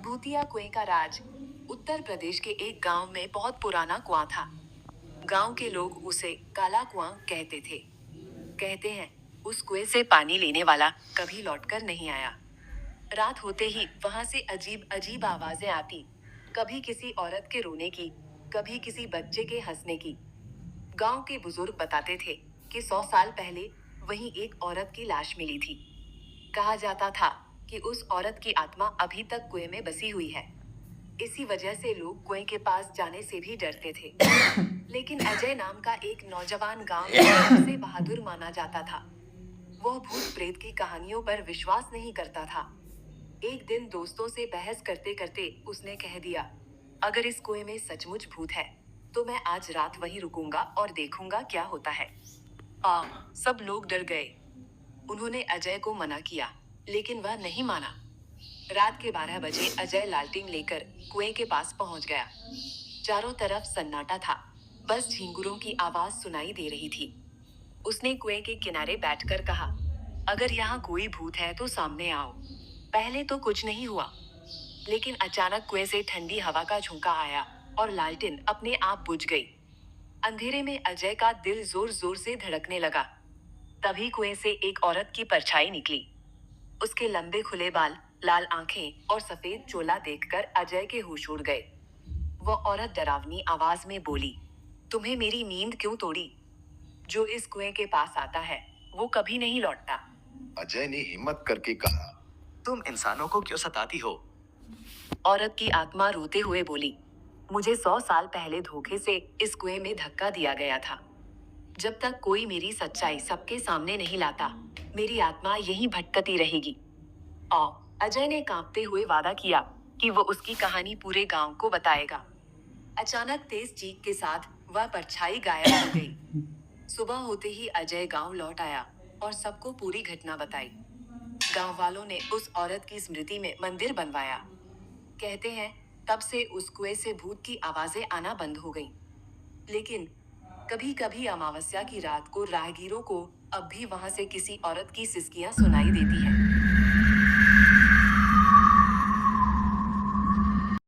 भूतिया कुएं का राज। उत्तर प्रदेश के एक गांव में बहुत पुराना कुआं था। गांव के लोग उसे काला कुआं कहते थे। कहते हैं उस कुएं से पानी लेने वाला कभी लौटकर नहीं आया। रात होते ही वहां से अजीब अजीब आवाजें आती। कभी किसी औरत के रोने की, कभी किसी बच्चे के हंसने की। गांव के बुजुर्ग बताते थे कि 100 साल पहले वहीं एक औरत की लाश मिली थी। कहा जाता था कि उस औरत की आत्मा अभी तक कुएं में बसी हुई है। इसी वजह से लोग कुएं के पास जाने से भी डरते थे। लेकिन अजय नाम का एक नौजवान गांव में सबसे बहादुर माना जाता था। वह भूत प्रेत की कहानियों पर विश्वास नहीं करता था। एक दिन दोस्तों से बहस करते करते उसने कह दिया, अगर इस कुएं में सचमुच भूत है तो मैं आज रात वहीं रुकूंगा और देखूंगा क्या होता है। आ, सब लोग डर गए। उन्होंने अजय को मना किया, लेकिन वह नहीं माना। रात के 12 बजे अजय लालटेन लेकर कुएं के पास पहुंच गया। चारों तरफ सन्नाटा था। बस झींगुरों की आवाज सुनाई दे रही थी। उसने कुएं के किनारे बैठकर कहा, अगर यहाँ कोई भूत है तो सामने आओ। पहले तो कुछ नहीं हुआ, लेकिन अचानक कुएं से ठंडी हवा का झोंका आया और लालटेन अपने आप बुझ गई। अंधेरे में अजय का दिल जोर जोर से धड़कने लगा। तभी कुएं से एक औरत की परछाई निकली। उसके लंबे खुले बाल, लाल आंखें और सफेद चोला देखकर अजय के होश उड़ गए। वो औरत डरावनी आवाज में बोली, तुम्हें मेरी नींद क्यों तोड़ी? जो इस कुएं के पास आता है वो कभी नहीं लौटता। अजय ने हिम्मत करके कहा, तुम इंसानों को क्यों सताती हो? औरत की आत्मा रोते हुए बोली, मुझे 100 साल पहले धोखे से इस कुएं में धक्का दिया गया था। जब तक कोई मेरी सच्चाई सबके सामने नहीं लाता, मेरी आत्मा यहीं भटकती रहेगी। अजय ने कांपते हुए वादा किया कि वो उसकी कहानी पूरे गांव को बताएगा। अचानक तेज चीख के साथ वह परछाई गायब हो गई। सुबह होते ही अजय गांव लौट आया और सबको पूरी घटना बताई। गांव वालों ने उस औरत की स्मृति में मंदिर बनवाया। कहते हैं तब से उस कुएं से भूत की आवाजें आना बंद हो गईं। लेकिन कभी कभी अमावस्या की रात को राहगीरों को अब भी वहां से किसी औरत की सिसकियां सुनाई देती हैं।